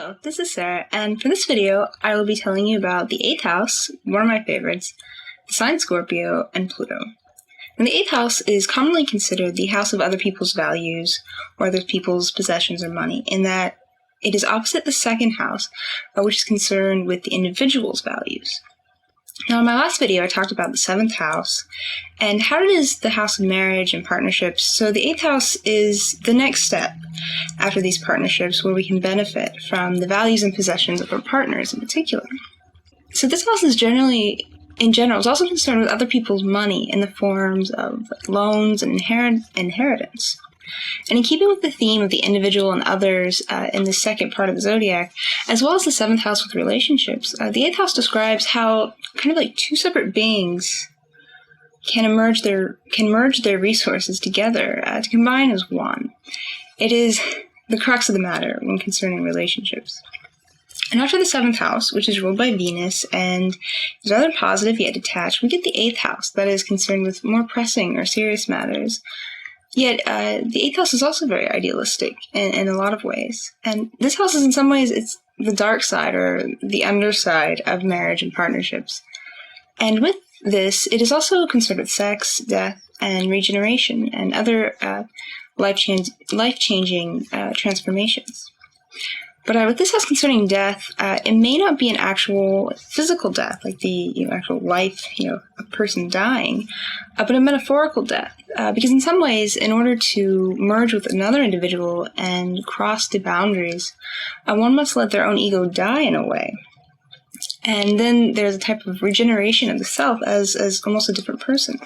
Hello, this is Sarah, and for this video, I will be telling you about the 8th house, one of my favorites, the sign Scorpio, and Pluto. And the 8th house is commonly considered the house of other people's values, or other people's possessions or money, in that it is opposite the 2nd house, which is concerned with the individual's values. Now, in my last video, I talked about the 7th house, and how it is the house of marriage and partnerships. So the 8th house is the next step after these partnerships, where we can benefit from the values and possessions of our partners in particular. So this house is in general, is also concerned with other people's money in the forms of loans and inheritance. And in keeping with the theme of the individual and others in the second part of the zodiac, as well as the 7th house with relationships, the 8th house describes how kind of like two separate beings can merge their resources together to combine as one. It is the crux of the matter when concerning relationships. And after the 7th house, which is ruled by Venus and is rather positive yet detached, we get the 8th house that is concerned with more pressing or serious matters. Yet, the 8th house is also very idealistic in a lot of ways. And this house is in some ways, it's the dark side or the underside of marriage and partnerships. And with this, it is also concerned with sex, death, and regeneration, and other life-changing transformations. But with this house concerning death, it may not be an actual physical death, like the actual life, a person dying, but a metaphorical death. Because in some ways, in order to merge with another individual and cross the boundaries, one must let their own ego die in a way. And then there's a type of regeneration of the self as almost a different person.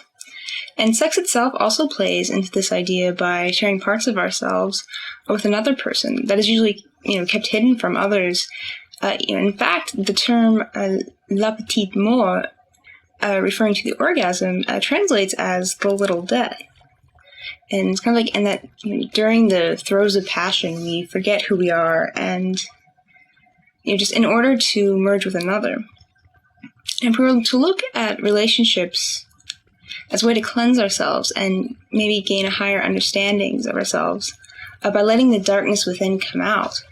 And sex itself also plays into this idea by sharing parts of ourselves with another person that is usually, kept hidden from others. In fact, the term la petite mort, referring to the orgasm, translates as the little death. And it's kind of like in that during the throes of passion, we forget who we are and just in order to merge with another. And if we were to look at relationships as a way to cleanse ourselves and maybe gain a higher understanding of ourselves by letting the darkness within come out,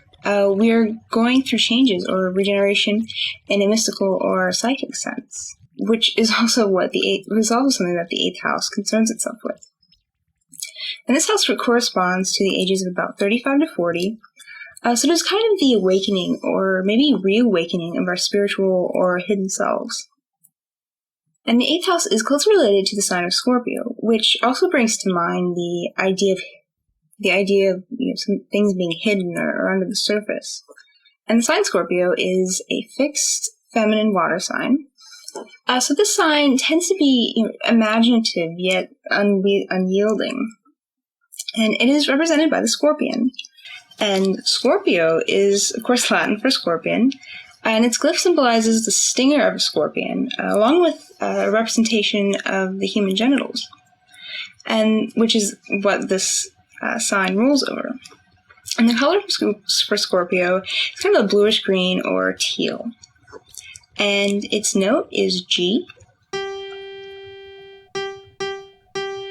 we are going through changes or regeneration in a mystical or psychic sense, which is also something that the 8th house concerns itself with. And this house corresponds to the ages of about 35 to 40. So it is kind of the awakening or maybe reawakening of our spiritual or hidden selves. And the 8th house is closely related to the sign of Scorpio, which also brings to mind the idea of some things being hidden or under the surface. And the sign Scorpio is a fixed feminine water sign. So this sign tends to be imaginative yet unyielding. And it is represented by the scorpion. And Scorpio is, of course, Latin for scorpion. And its glyph symbolizes the stinger of a scorpion, along with a representation of the human genitals, and which is what this sign rules over. And the color for Scorpio is kind of a bluish green or teal. And its note is G.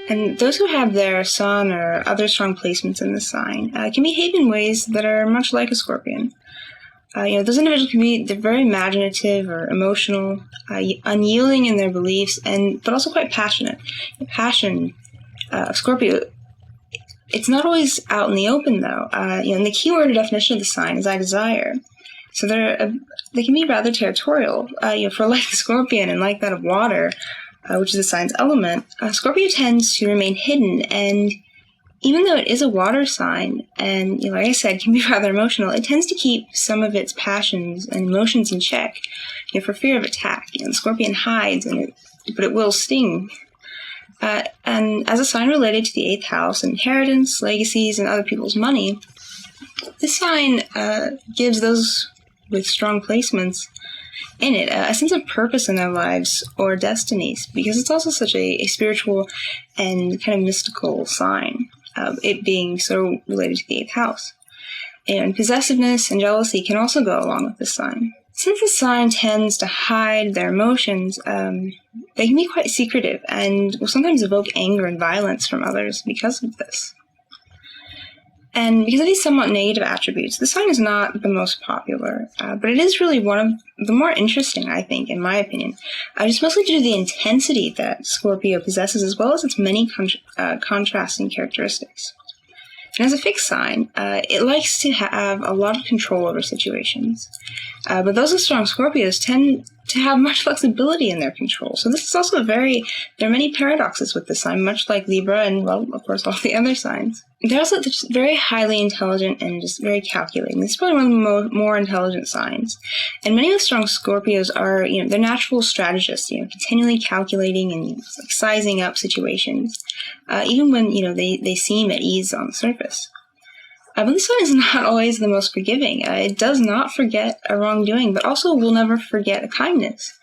And those who have their sun or other strong placements in the sign can behave in ways that are much like a scorpion. Those individuals they're very imaginative or emotional, unyielding in their beliefs, but also quite passionate. The passion of Scorpio, it's not always out in the open though. And the keyword or definition of the sign is I desire. So they can be rather territorial. For like the scorpion and like that of water, which is the sign's element, Scorpio tends to remain hidden, and even though it is a water sign, and like I said, can be rather emotional, it tends to keep some of its passions and emotions in check, for fear of attack. The scorpion hides, but it will sting. And as a sign related to the 8th house, inheritance, legacies, and other people's money, this sign gives those with strong placements in it a sense of purpose in their lives or destinies, because it's also such a spiritual and kind of mystical sign, it being so related to the 8th house. And possessiveness and jealousy can also go along with this sign. Since the sign tends to hide their emotions, they can be quite secretive and will sometimes evoke anger and violence from others because of this. And because of these somewhat negative attributes, the sign is not the most popular, but it is really one of the more interesting, I think, in my opinion. Just mostly due to the intensity that Scorpio possesses, as well as its many contrasting characteristics. And as a fixed sign, it likes to have a lot of control over situations. But those with strong Scorpios tend to have much flexibility in their control. So this is also there are many paradoxes with this sign, much like Libra and, well, of course, all the other signs. They're also just very highly intelligent and just very calculating. This is probably one of the more intelligent signs. And many with strong Scorpios are, they're natural strategists, continually calculating and like sizing up situations, even when, they seem at ease on the surface. But this one is not always the most forgiving. It does not forget a wrongdoing, but also will never forget a kindness.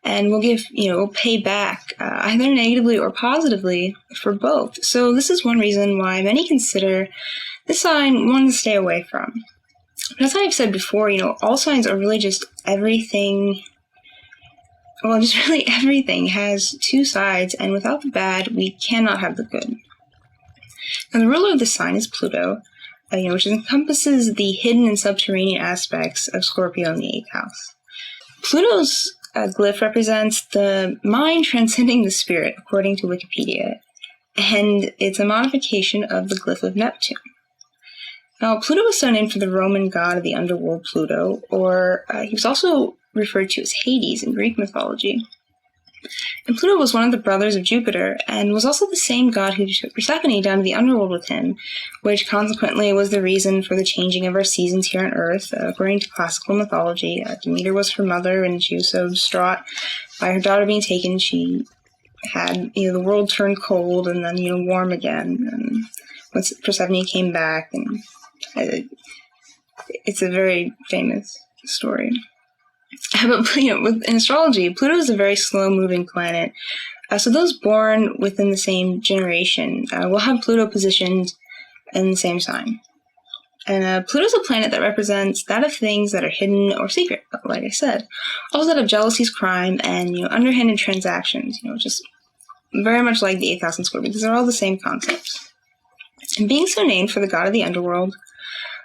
And will pay back either negatively or positively for both. So this is one reason why many consider this sign one to stay away from. But as I've said before, all signs are really just everything. Well, just really everything has two sides, and without the bad, we cannot have the good. Now, the ruler of this sign is Pluto, which encompasses the hidden and subterranean aspects of Scorpio in the 8th house. Pluto's glyph represents the mind transcending the spirit, according to Wikipedia, and it's a modification of the glyph of Neptune. Now, Pluto was so named for the Roman god of the underworld, Pluto, or he was also referred to as Hades in Greek mythology. And Pluto was one of the brothers of Jupiter, and was also the same god who took Persephone down to the underworld with him, which consequently was the reason for the changing of our seasons here on Earth. According to classical mythology, Demeter was her mother, and she was so distraught by her daughter being taken, she had, the world turned cold and then, warm again. And once Persephone came back, and it's a very famous story. But, in astrology, Pluto is a very slow-moving planet. So those born within the same generation will have Pluto positioned in the same sign. And Pluto's a planet that represents that of things that are hidden or secret, like I said. Also that of jealousies, crime, and, underhanded transactions, just very much like the 8th house in Scorpio. These are all the same concepts. And being so named for the god of the underworld,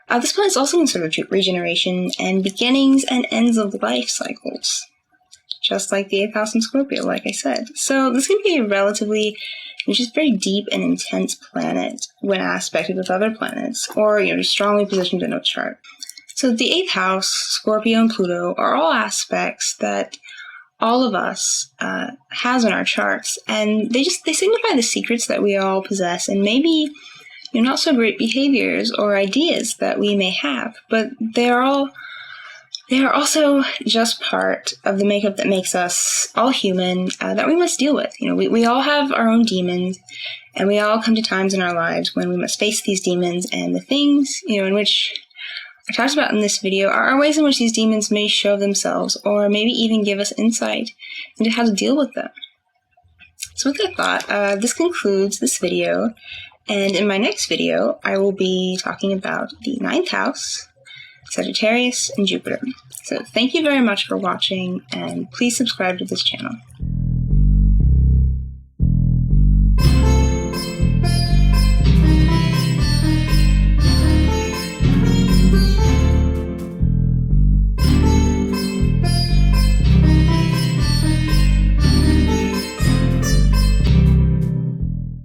this planet is also considered regeneration and beginnings and ends of life cycles, just like the 8th house in Scorpio, like I said. So this can be a relatively, just very deep and intense planet when aspected with other planets, or, just strongly positioned in a chart. So the 8th house, Scorpio, and Pluto are all aspects that all of us has in our charts, and they signify the secrets that we all possess, and maybe not so great behaviors or ideas that we may have, but they are also just part of the makeup that makes us all human, that we must deal with. We all have our own demons, and we all come to times in our lives when we must face these demons, and the things, in which I talked about in this video are ways in which these demons may show themselves, or maybe even give us insight into how to deal with them. So with that thought, this concludes this video. And in my next video, I will be talking about the 9th house, Sagittarius, and Jupiter. So thank you very much for watching, and please subscribe to this channel.